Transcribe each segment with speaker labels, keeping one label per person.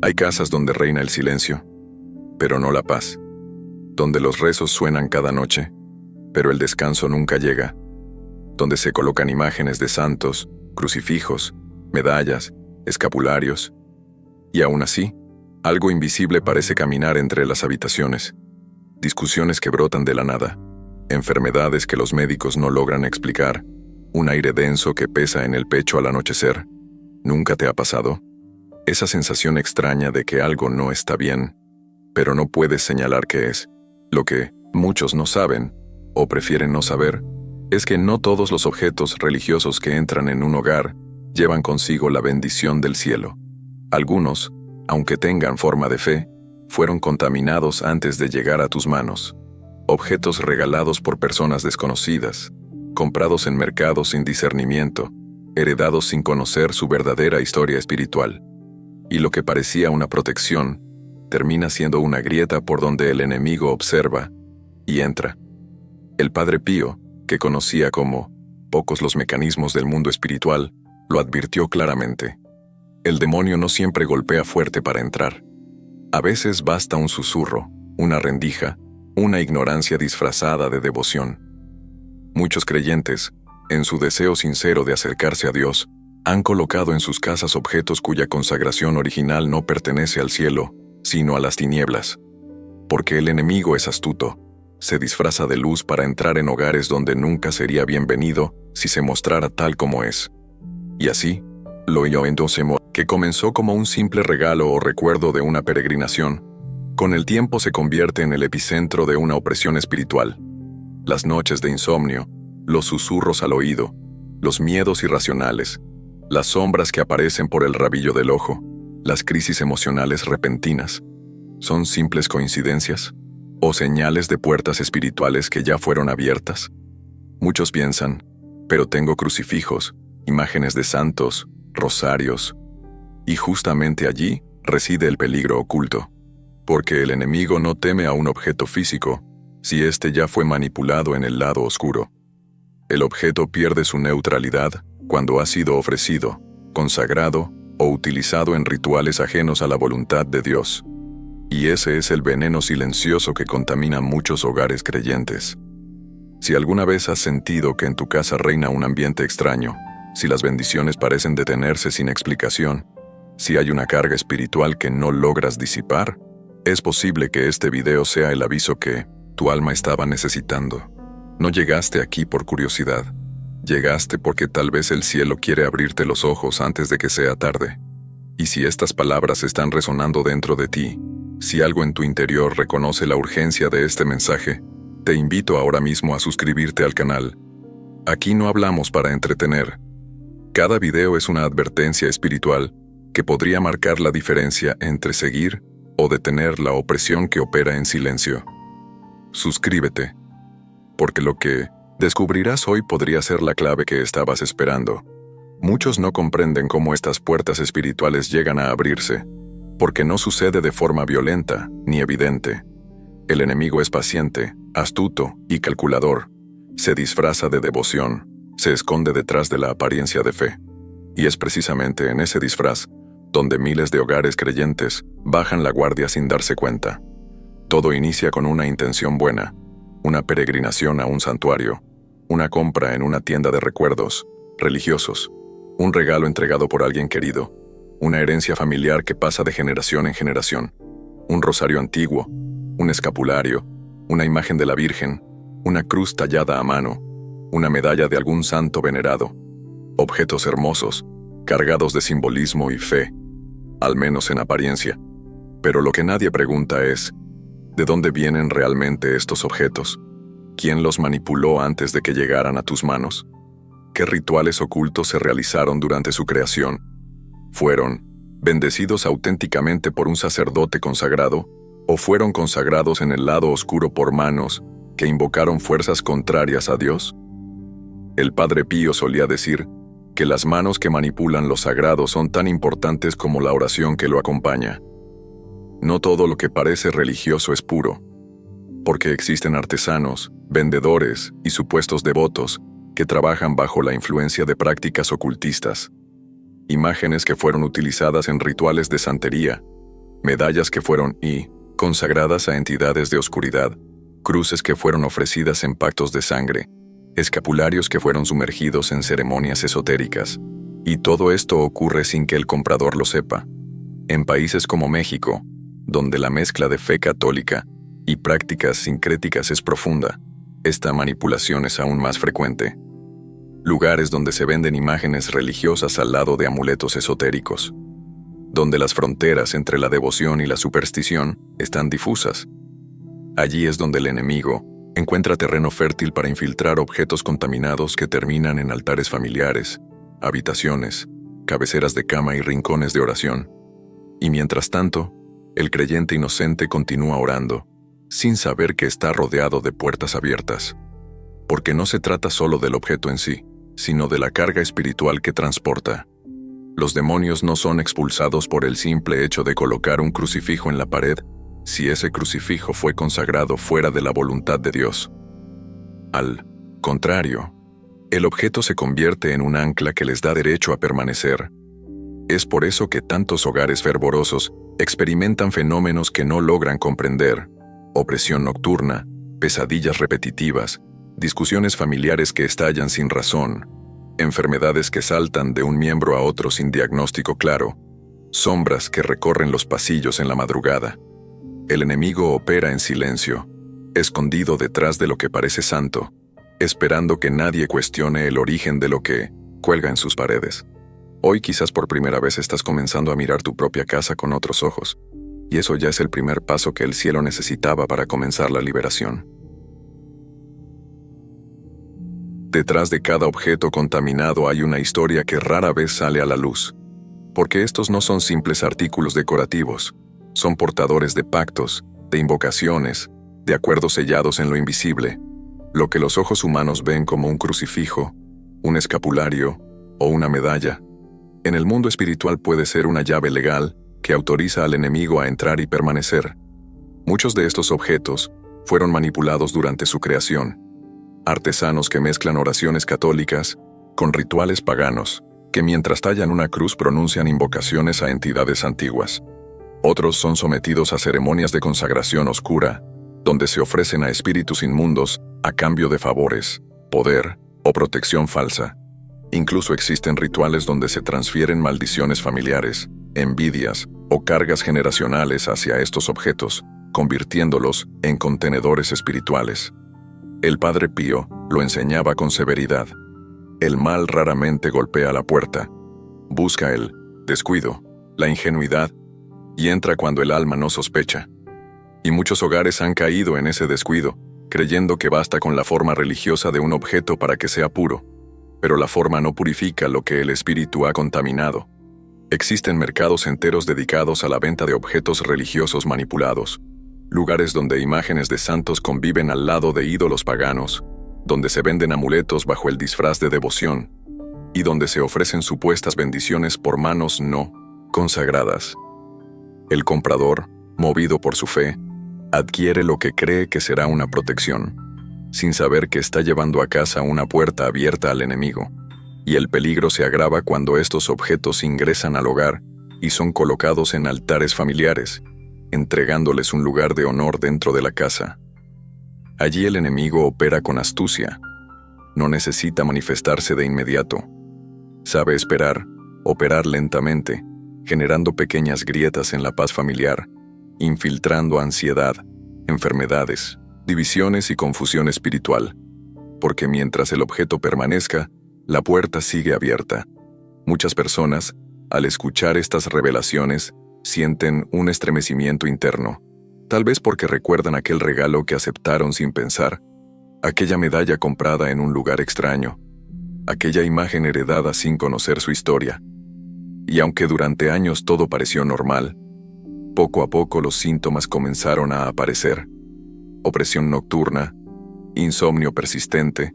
Speaker 1: Hay casas donde reina el silencio, pero no la paz, donde los rezos suenan cada noche, pero el descanso nunca llega, donde se colocan imágenes de santos, crucifijos, medallas, escapularios, y aún así, algo invisible parece caminar entre las habitaciones, discusiones que brotan de la nada, enfermedades que los médicos no logran explicar, un aire denso que pesa en el pecho al anochecer. ¿Nunca te ha pasado? Esa sensación extraña de que algo no está bien, pero no puedes señalar qué es. Lo que muchos no saben, o prefieren no saber, es que no todos los objetos religiosos que entran en un hogar llevan consigo la bendición del cielo. Algunos, aunque tengan forma de fe, fueron contaminados antes de llegar a tus manos. Objetos regalados por personas desconocidas, comprados en mercados sin discernimiento, heredados sin conocer su verdadera historia espiritual. Y lo que parecía una protección, termina siendo una grieta por donde el enemigo observa y entra. El Padre Pío, que conocía como pocos los mecanismos del mundo espiritual, lo advirtió claramente. El demonio no siempre golpea fuerte para entrar. A veces basta un susurro, una rendija, una ignorancia disfrazada de devoción. Muchos creyentes, en su deseo sincero de acercarse a Dios, han colocado en sus casas objetos cuya consagración original no pertenece al cielo, sino a las tinieblas. Porque el enemigo es astuto, se disfraza de luz para entrar en hogares donde nunca sería bienvenido si se mostrara tal como es. Y así, lo endosemo, que comenzó como un simple regalo o recuerdo de una peregrinación, con el tiempo se convierte en el epicentro de una opresión espiritual. Las noches de insomnio, los susurros al oído, los miedos irracionales, las sombras que aparecen por el rabillo del ojo, las crisis emocionales repentinas, ¿son simples coincidencias? ¿O señales de puertas espirituales que ya fueron abiertas? Muchos piensan, pero tengo crucifijos, imágenes de santos, rosarios, y justamente allí reside el peligro oculto, porque el enemigo no teme a un objeto físico, si éste ya fue manipulado en el lado oscuro. El objeto pierde su neutralidad cuando ha sido ofrecido, consagrado o utilizado en rituales ajenos a la voluntad de Dios. Y ese es el veneno silencioso que contamina muchos hogares creyentes. Si alguna vez has sentido que en tu casa reina un ambiente extraño, si las bendiciones parecen detenerse sin explicación, si hay una carga espiritual que no logras disipar, es posible que este video sea el aviso que tu alma estaba necesitando. No llegaste aquí por curiosidad. Llegaste porque tal vez el cielo quiere abrirte los ojos antes de que sea tarde. Y si estas palabras están resonando dentro de ti, si algo en tu interior reconoce la urgencia de este mensaje, te invito ahora mismo a suscribirte al canal. Aquí no hablamos para entretener. Cada video es una advertencia espiritual que podría marcar la diferencia entre seguir o detener la opresión que opera en silencio. Suscríbete, porque lo que descubrirás hoy podría ser la clave que estabas esperando. Muchos no comprenden cómo estas puertas espirituales llegan a abrirse, porque no sucede de forma violenta ni evidente. El enemigo es paciente, astuto y calculador. Se disfraza de devoción, se esconde detrás de la apariencia de fe. Y es precisamente en ese disfraz donde miles de hogares creyentes bajan la guardia sin darse cuenta. Todo inicia con una intención buena, una peregrinación a un santuario, una compra en una tienda de recuerdos religiosos, un regalo entregado por alguien querido, una herencia familiar que pasa de generación en generación, un rosario antiguo, un escapulario, una imagen de la Virgen, una cruz tallada a mano, una medalla de algún santo venerado, objetos hermosos, cargados de simbolismo y fe, al menos en apariencia. Pero lo que nadie pregunta es, ¿de dónde vienen realmente estos objetos? ¿Quién los manipuló antes de que llegaran a tus manos? ¿Qué rituales ocultos se realizaron durante su creación? ¿Fueron bendecidos auténticamente por un sacerdote consagrado? ¿O fueron consagrados en el lado oscuro por manos que invocaron fuerzas contrarias a Dios? El Padre Pío solía decir que las manos que manipulan lo sagrado son tan importantes como la oración que lo acompaña. No todo lo que parece religioso es puro, porque existen artesanos, vendedores y supuestos devotos que trabajan bajo la influencia de prácticas ocultistas. Imágenes que fueron utilizadas en rituales de santería, medallas que fueron consagradas a entidades de oscuridad, cruces que fueron ofrecidas en pactos de sangre, escapularios que fueron sumergidos en ceremonias esotéricas. Y todo esto ocurre sin que el comprador lo sepa. En países como México, donde la mezcla de fe católica y prácticas sincréticas es profunda, esta manipulación es aún más frecuente. Lugares donde se venden imágenes religiosas al lado de amuletos esotéricos, donde las fronteras entre la devoción y la superstición están difusas. Allí es donde el enemigo encuentra terreno fértil para infiltrar objetos contaminados que terminan en altares familiares, habitaciones, cabeceras de cama y rincones de oración. Y mientras tanto, el creyente inocente continúa orando, sin saber que está rodeado de puertas abiertas. Porque no se trata solo del objeto en sí, sino de la carga espiritual que transporta. Los demonios no son expulsados por el simple hecho de colocar un crucifijo en la pared, si ese crucifijo fue consagrado fuera de la voluntad de Dios. Al contrario, el objeto se convierte en un ancla que les da derecho a permanecer. Es por eso que tantos hogares fervorosos experimentan fenómenos que no logran comprender: opresión nocturna, pesadillas repetitivas, discusiones familiares que estallan sin razón, enfermedades que saltan de un miembro a otro sin diagnóstico claro, sombras que recorren los pasillos en la madrugada. El enemigo opera en silencio, escondido detrás de lo que parece santo, esperando que nadie cuestione el origen de lo que cuelga en sus paredes. Hoy quizás por primera vez estás comenzando a mirar tu propia casa con otros ojos, y eso ya es el primer paso que el cielo necesitaba para comenzar la liberación. Detrás de cada objeto contaminado hay una historia que rara vez sale a la luz, porque estos no son simples artículos decorativos, son portadores de pactos, de invocaciones, de acuerdos sellados en lo invisible, lo que los ojos humanos ven como un crucifijo, un escapulario o una medalla. En el mundo espiritual puede ser una llave legal que autoriza al enemigo a entrar y permanecer. Muchos de estos objetos fueron manipulados durante su creación. Artesanos que mezclan oraciones católicas con rituales paganos, que mientras tallan una cruz pronuncian invocaciones a entidades antiguas. Otros son sometidos a ceremonias de consagración oscura, donde se ofrecen a espíritus inmundos a cambio de favores, poder o protección falsa. Incluso existen rituales donde se transfieren maldiciones familiares, envidias o cargas generacionales hacia estos objetos, convirtiéndolos en contenedores espirituales. El Padre Pío lo enseñaba con severidad. El mal raramente golpea la puerta. Busca el descuido, la ingenuidad, y entra cuando el alma no sospecha. Y muchos hogares han caído en ese descuido, creyendo que basta con la forma religiosa de un objeto para que sea puro. Pero la forma no purifica lo que el espíritu ha contaminado. Existen mercados enteros dedicados a la venta de objetos religiosos manipulados, lugares donde imágenes de santos conviven al lado de ídolos paganos, donde se venden amuletos bajo el disfraz de devoción, y donde se ofrecen supuestas bendiciones por manos no consagradas. El comprador, movido por su fe, adquiere lo que cree que será una protección, sin saber que está llevando a casa una puerta abierta al enemigo, y el peligro se agrava cuando estos objetos ingresan al hogar y son colocados en altares familiares, entregándoles un lugar de honor dentro de la casa. Allí el enemigo opera con astucia. No necesita manifestarse de inmediato. Sabe esperar, operar lentamente, generando pequeñas grietas en la paz familiar, infiltrando ansiedad, enfermedades, divisiones y confusión espiritual. Porque mientras el objeto permanezca, la puerta sigue abierta. Muchas personas, al escuchar estas revelaciones, sienten un estremecimiento interno, tal vez porque recuerdan aquel regalo que aceptaron sin pensar, aquella medalla comprada en un lugar extraño, aquella imagen heredada sin conocer su historia. Y aunque durante años todo pareció normal, poco a poco los síntomas comenzaron a aparecer: opresión nocturna, insomnio persistente,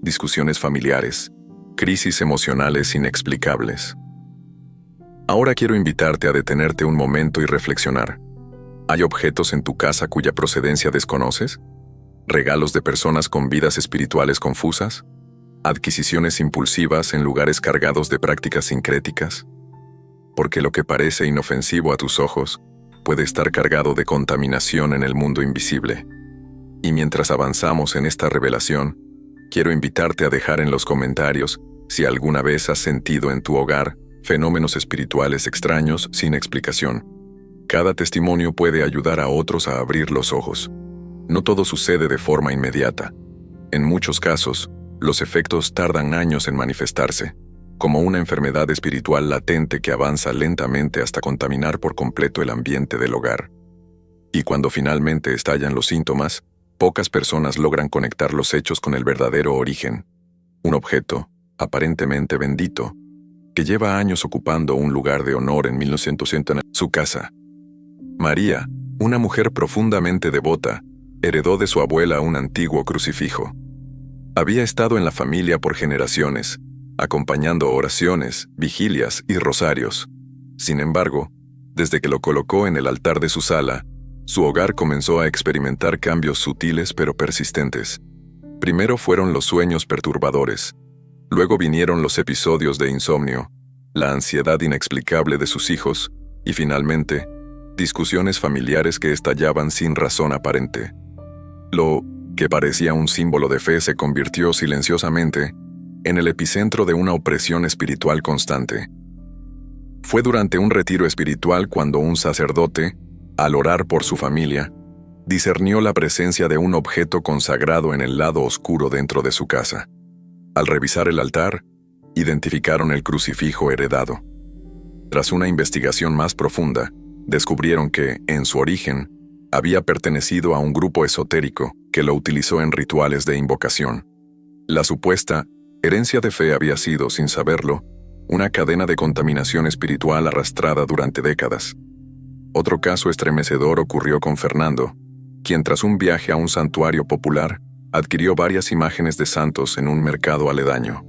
Speaker 1: discusiones familiares, crisis emocionales inexplicables. Ahora quiero invitarte a detenerte un momento y reflexionar. ¿Hay objetos en tu casa cuya procedencia desconoces? ¿Regalos de personas con vidas espirituales confusas? ¿Adquisiciones impulsivas en lugares cargados de prácticas sincréticas? Porque lo que parece inofensivo a tus ojos puede estar cargado de contaminación en el mundo invisible. Y mientras avanzamos en esta revelación, quiero invitarte a dejar en los comentarios si alguna vez has sentido en tu hogar fenómenos espirituales extraños sin explicación. Cada testimonio puede ayudar a otros a abrir los ojos. No todo sucede de forma inmediata. En muchos casos, los efectos tardan años en manifestarse, como una enfermedad espiritual latente que avanza lentamente hasta contaminar por completo el ambiente del hogar. Y cuando finalmente estallan los síntomas, pocas personas logran conectar los hechos con el verdadero origen. Un objeto, aparentemente bendito, que lleva años ocupando un lugar de honor en 1900 en su casa. María, una mujer profundamente devota, heredó de su abuela un antiguo crucifijo. Había estado en la familia por generaciones, acompañando oraciones, vigilias y rosarios. Sin embargo, desde que lo colocó en el altar de su sala, su hogar comenzó a experimentar cambios sutiles pero persistentes. Primero fueron los sueños perturbadores. Luego vinieron los episodios de insomnio, la ansiedad inexplicable de sus hijos y finalmente, discusiones familiares que estallaban sin razón aparente. Lo que parecía un símbolo de fe se convirtió silenciosamente en el epicentro de una opresión espiritual constante. Fue durante un retiro espiritual cuando un sacerdote, al orar por su familia, discernió la presencia de un objeto consagrado en el lado oscuro dentro de su casa. Al revisar el altar, identificaron el crucifijo heredado. Tras una investigación más profunda, descubrieron que, en su origen, había pertenecido a un grupo esotérico que lo utilizó en rituales de invocación. La supuesta herencia de fe había sido, sin saberlo, una cadena de contaminación espiritual arrastrada durante décadas. Otro caso estremecedor ocurrió con Fernando, quien tras un viaje a un santuario popular, adquirió varias imágenes de santos en un mercado aledaño.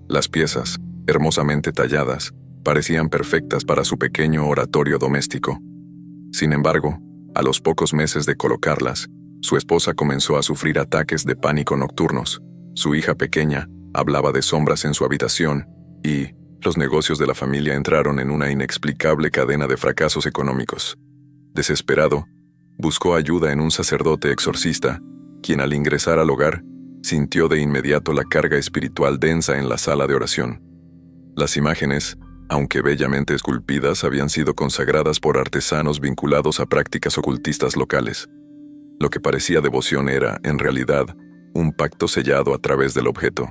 Speaker 1: Las piezas, hermosamente talladas, parecían perfectas para su pequeño oratorio doméstico. Sin embargo, a los pocos meses de colocarlas, su esposa comenzó a sufrir ataques de pánico nocturnos. Su hija pequeña hablaba de sombras en su habitación y los negocios de la familia entraron en una inexplicable cadena de fracasos económicos. Desesperado, buscó ayuda en un sacerdote exorcista, quien al ingresar al hogar, sintió de inmediato la carga espiritual densa en la sala de oración. Las imágenes, aunque bellamente esculpidas, habían sido consagradas por artesanos vinculados a prácticas ocultistas locales. Lo que parecía devoción era, en realidad, un pacto sellado a través del objeto.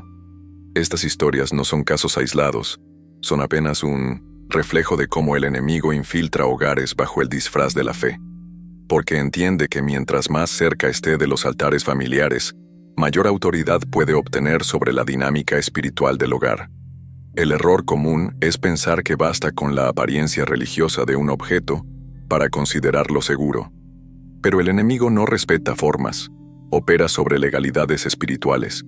Speaker 1: Estas historias no son casos aislados, son apenas un reflejo de cómo el enemigo infiltra hogares bajo el disfraz de la fe. Porque entiende que mientras más cerca esté de los altares familiares, mayor autoridad puede obtener sobre la dinámica espiritual del hogar. El error común es pensar que basta con la apariencia religiosa de un objeto para considerarlo seguro. Pero el enemigo no respeta formas, opera sobre legalidades espirituales.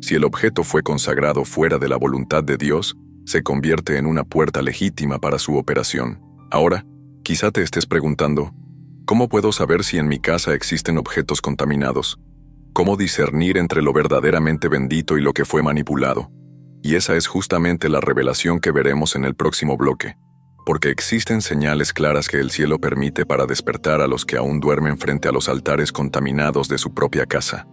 Speaker 1: Si el objeto fue consagrado fuera de la voluntad de Dios, se convierte en una puerta legítima para su operación. Ahora, quizá te estés preguntando, ¿cómo puedo saber si en mi casa existen objetos contaminados? ¿Cómo discernir entre lo verdaderamente bendito y lo que fue manipulado? Y esa es justamente la revelación que veremos en el próximo bloque. Porque existen señales claras que el cielo permite para despertar a los que aún duermen frente a los altares contaminados de su propia casa.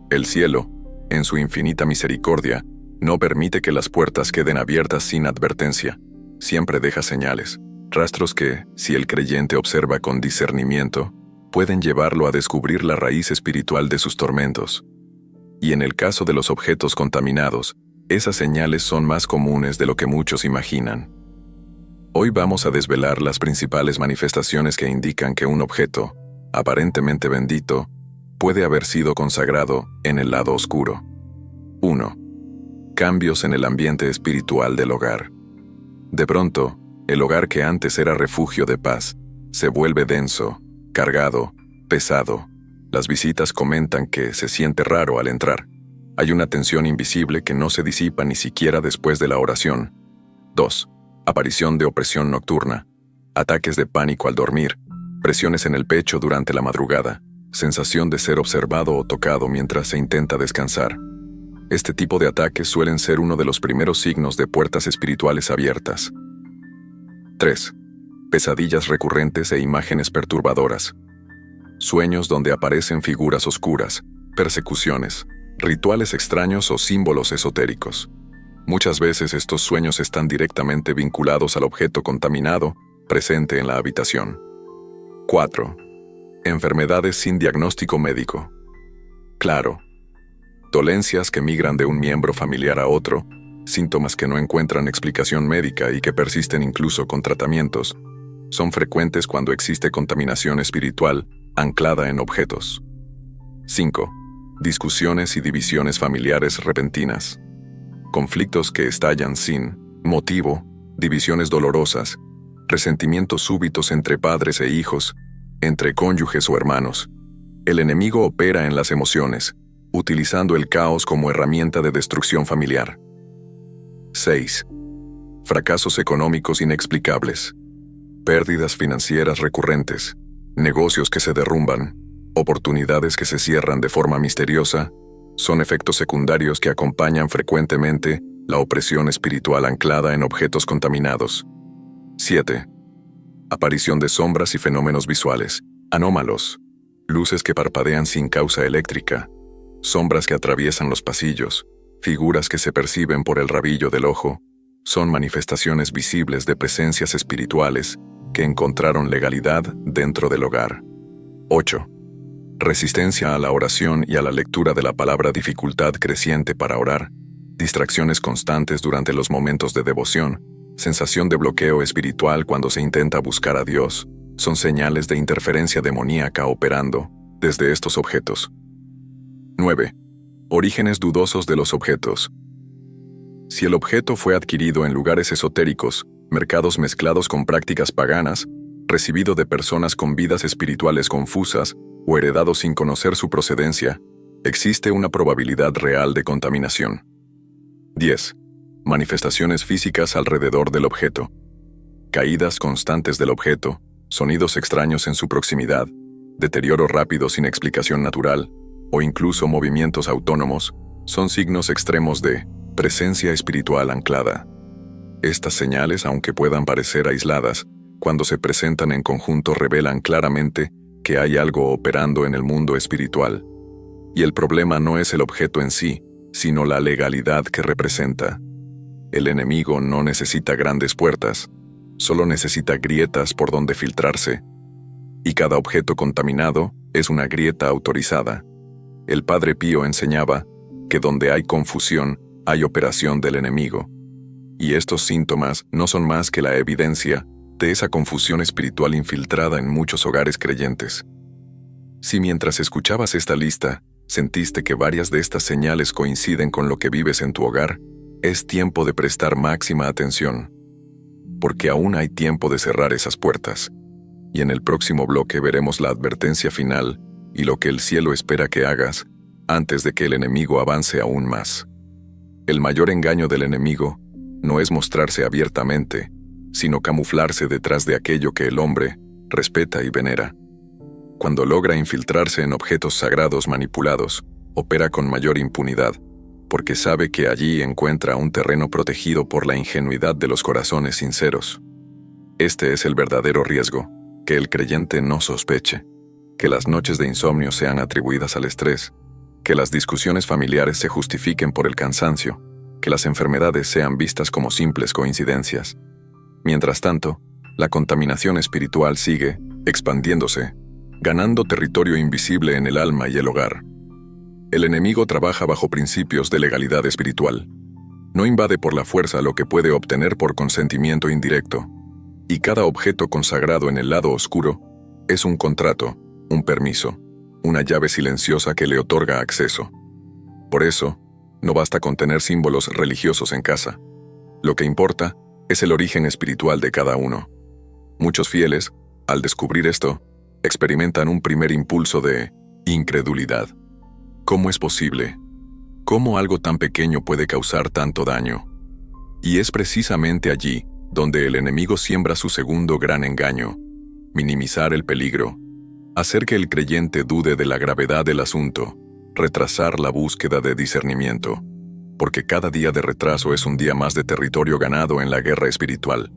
Speaker 1: El cielo, en su infinita misericordia, no permite que las puertas queden abiertas sin advertencia. Siempre deja señales, rastros que, si el creyente observa con discernimiento, pueden llevarlo a descubrir la raíz espiritual de sus tormentos. Y en el caso de los objetos contaminados, esas señales son más comunes de lo que muchos imaginan. Hoy vamos a desvelar las principales manifestaciones que indican que un objeto, aparentemente bendito, puede haber sido consagrado en el lado oscuro. 1. Cambios en el ambiente espiritual del hogar. De pronto, el hogar que antes era refugio de paz, se vuelve denso, cargado, pesado. Las visitas comentan que se siente raro al entrar. Hay una tensión invisible que no se disipa ni siquiera después de la oración. 2. Aparición de opresión nocturna. Ataques de pánico al dormir. Presiones en el pecho durante la madrugada. Sensación de ser observado o tocado mientras se intenta descansar. Este tipo de ataques suelen ser uno de los primeros signos de puertas espirituales abiertas. 3. pesadillas recurrentes e imágenes perturbadoras. Sueños donde aparecen figuras oscuras, persecuciones, rituales extraños o símbolos esotéricos. Muchas veces estos sueños están directamente vinculados al objeto contaminado presente en la habitación. 4. Enfermedades sin diagnóstico médico. Claro. Dolencias que migran de un miembro familiar a otro, síntomas que no encuentran explicación médica y que persisten incluso con tratamientos, son frecuentes cuando existe contaminación espiritual anclada en objetos. 5. Discusiones y divisiones familiares repentinas. Conflictos que estallan sin motivo, divisiones dolorosas, resentimientos súbitos entre padres e hijos, entre cónyuges o hermanos. El enemigo opera en las emociones, utilizando el caos como herramienta de destrucción familiar. 6. Fracasos económicos inexplicables. Pérdidas financieras recurrentes, negocios que se derrumban, oportunidades que se cierran de forma misteriosa, son efectos secundarios que acompañan frecuentemente la opresión espiritual anclada en objetos contaminados. 7. Aparición de sombras y fenómenos visuales, anómalos, luces que parpadean sin causa eléctrica, sombras que atraviesan los pasillos, figuras que se perciben por el rabillo del ojo, son manifestaciones visibles de presencias espirituales que encontraron legalidad dentro del hogar. 8. Resistencia a la oración y a la lectura de la palabra, dificultad creciente para orar, distracciones constantes durante los momentos de devoción, sensación de bloqueo espiritual cuando se intenta buscar a Dios, son señales de interferencia demoníaca operando desde estos objetos. 9. Orígenes dudosos de los objetos. Si el objeto fue adquirido en lugares esotéricos, mercados mezclados con prácticas paganas, recibido de personas con vidas espirituales confusas o heredado sin conocer su procedencia, existe una probabilidad real de contaminación. 10. Manifestaciones físicas alrededor del objeto. Caídas constantes del objeto, sonidos extraños en su proximidad, deterioro rápido sin explicación natural, o incluso movimientos autónomos, son signos extremos de presencia espiritual anclada. Estas señales, aunque puedan parecer aisladas, cuando se presentan en conjunto revelan claramente que hay algo operando en el mundo espiritual. Y el problema no es el objeto en sí, sino la legalidad que representa. El enemigo no necesita grandes puertas, solo necesita grietas por donde filtrarse. Y cada objeto contaminado es una grieta autorizada. El Padre Pío enseñaba que donde hay confusión, hay operación del enemigo. Y estos síntomas no son más que la evidencia de esa confusión espiritual infiltrada en muchos hogares creyentes. Si mientras escuchabas esta lista, sentiste que varias de estas señales coinciden con lo que vives en tu hogar, es tiempo de prestar máxima atención. Porque aún hay tiempo de cerrar esas puertas. Y en el próximo bloque veremos la advertencia final y lo que el cielo espera que hagas antes de que el enemigo avance aún más. El mayor engaño del enemigo no es mostrarse abiertamente, sino camuflarse detrás de aquello que el hombre respeta y venera. Cuando logra infiltrarse en objetos sagrados manipulados, opera con mayor impunidad, porque sabe que allí encuentra un terreno protegido por la ingenuidad de los corazones sinceros. Este es el verdadero riesgo, que el creyente no sospeche, que las noches de insomnio sean atribuidas al estrés, que las discusiones familiares se justifiquen por el cansancio, que las enfermedades sean vistas como simples coincidencias. Mientras tanto, la contaminación espiritual sigue expandiéndose, ganando territorio invisible en el alma y el hogar. El enemigo trabaja bajo principios de legalidad espiritual. No invade por la fuerza lo que puede obtener por consentimiento indirecto. Y cada objeto consagrado en el lado oscuro es un contrato, un permiso, una llave silenciosa que le otorga acceso. Por eso, no basta con tener símbolos religiosos en casa. Lo que importa es el origen espiritual de cada uno. Muchos fieles, al descubrir esto, experimentan un primer impulso de incredulidad. ¿Cómo es posible? ¿Cómo algo tan pequeño puede causar tanto daño? Y es precisamente allí donde el enemigo siembra su segundo gran engaño: minimizar el peligro, hacer que el creyente dude de la gravedad del asunto, retrasar la búsqueda de discernimiento, porque cada día de retraso es un día más de territorio ganado en la guerra espiritual.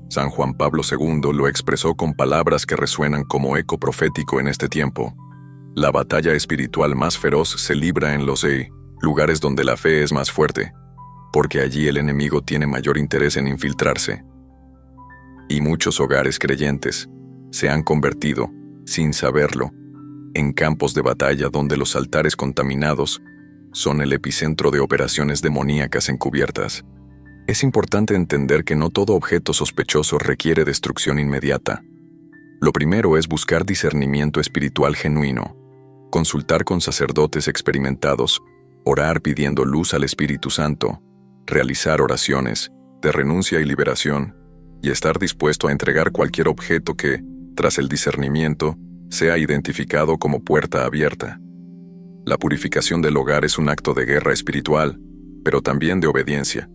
Speaker 1: San Juan Pablo II lo expresó con palabras que resuenan como eco profético en este tiempo. La batalla espiritual más feroz se libra en los lugares donde la fe es más fuerte, porque allí el enemigo tiene mayor interés en infiltrarse. Y muchos hogares creyentes se han convertido, sin saberlo, en campos de batalla donde los altares contaminados son el epicentro de operaciones demoníacas encubiertas. Es importante entender que no todo objeto sospechoso requiere destrucción inmediata. Lo primero es buscar discernimiento espiritual genuino, consultar con sacerdotes experimentados, orar pidiendo luz al Espíritu Santo, realizar oraciones de renuncia y liberación, y estar dispuesto a entregar cualquier objeto que, tras el discernimiento, sea identificado como puerta abierta. La purificación del hogar es un acto de guerra espiritual, pero también de obediencia.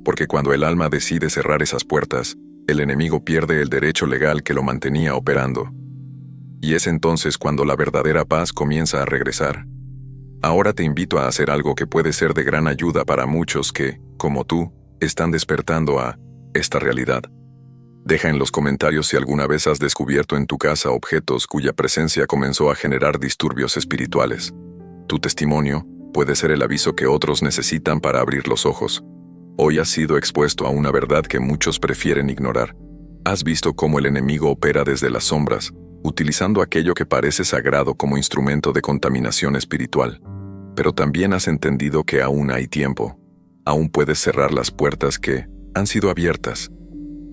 Speaker 1: Porque cuando el alma decide cerrar esas puertas, el enemigo pierde el derecho legal que lo mantenía operando. Y es entonces cuando la verdadera paz comienza a regresar. Ahora te invito a hacer algo que puede ser de gran ayuda para muchos que, como tú, están despertando a esta realidad. Deja en los comentarios si alguna vez has descubierto en tu casa objetos cuya presencia comenzó a generar disturbios espirituales. Tu testimonio puede ser el aviso que otros necesitan para abrir los ojos. Hoy has sido expuesto a una verdad que muchos prefieren ignorar. Has visto cómo el enemigo opera desde las sombras, utilizando aquello que parece sagrado como instrumento de contaminación espiritual. Pero también has entendido que aún hay tiempo. Aún puedes cerrar las puertas que han sido abiertas.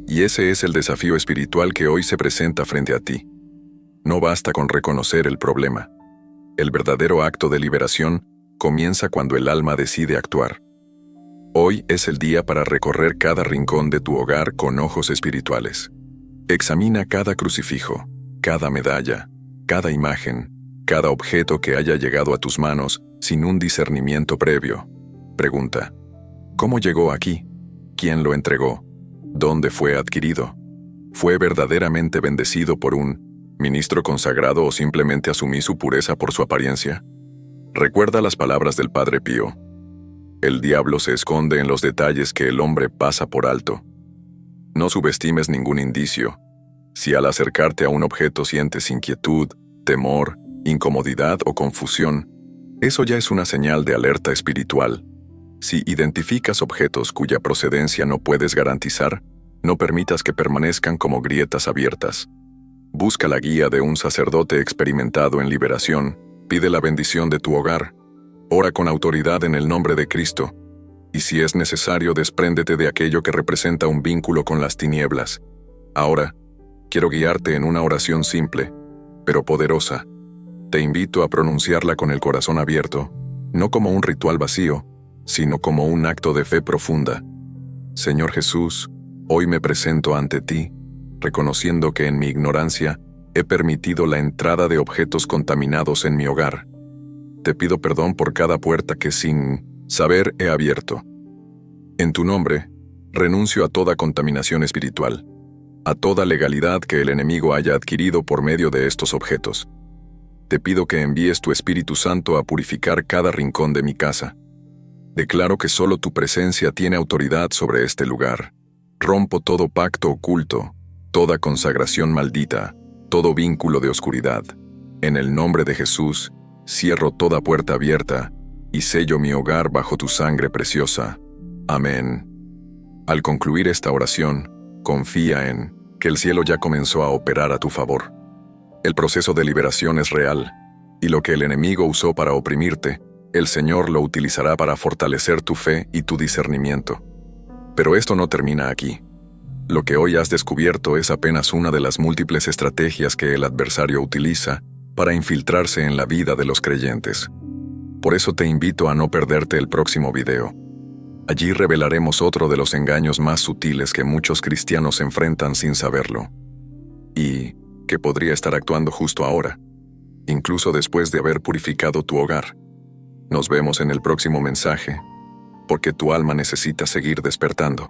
Speaker 1: Y ese es el desafío espiritual que hoy se presenta frente a ti. No basta con reconocer el problema. El verdadero acto de liberación comienza cuando el alma decide actuar. Hoy es el día para recorrer cada rincón de tu hogar con ojos espirituales. Examina cada crucifijo, cada medalla, cada imagen, cada objeto que haya llegado a tus manos sin un discernimiento previo. Pregunta: ¿cómo llegó aquí? ¿Quién lo entregó? ¿Dónde fue adquirido? ¿Fue verdaderamente bendecido por un ministro consagrado o simplemente asumí su pureza por su apariencia? Recuerda las palabras del Padre Pío. El diablo se esconde en los detalles que el hombre pasa por alto. No subestimes ningún indicio. Si al acercarte a un objeto sientes inquietud, temor, incomodidad o confusión, eso ya es una señal de alerta espiritual. Si identificas objetos cuya procedencia no puedes garantizar, no permitas que permanezcan como grietas abiertas. Busca la guía de un sacerdote experimentado en liberación, pide la bendición de tu hogar, ora con autoridad en el nombre de Cristo, y si es necesario despréndete de aquello que representa un vínculo con las tinieblas. Ahora, quiero guiarte en una oración simple, pero poderosa. Te invito a pronunciarla con el corazón abierto, no como un ritual vacío, sino como un acto de fe profunda. Señor Jesús, hoy me presento ante ti, reconociendo que en mi ignorancia he permitido la entrada de objetos contaminados en mi hogar. Te pido perdón por cada puerta que sin saber he abierto. En tu nombre, renuncio a toda contaminación espiritual, a toda legalidad que el enemigo haya adquirido por medio de estos objetos. Te pido que envíes tu Espíritu Santo a purificar cada rincón de mi casa. Declaro que solo tu presencia tiene autoridad sobre este lugar. Rompo todo pacto oculto, toda consagración maldita, todo vínculo de oscuridad. En el nombre de Jesús, cierro toda puerta abierta y sello mi hogar bajo tu sangre preciosa. Amén. Al concluir esta oración, confía en que el cielo ya comenzó a operar a tu favor. El proceso de liberación es real, y lo que el enemigo usó para oprimirte, el Señor lo utilizará para fortalecer tu fe y tu discernimiento. Pero esto no termina aquí. Lo que hoy has descubierto es apenas una de las múltiples estrategias que el adversario utiliza para infiltrarse en la vida de los creyentes. Por eso te invito a no perderte el próximo video. Allí revelaremos otro de los engaños más sutiles que muchos cristianos enfrentan sin saberlo. Y que podría estar actuando justo ahora, incluso después de haber purificado tu hogar. Nos vemos en el próximo mensaje, porque tu alma necesita seguir despertando.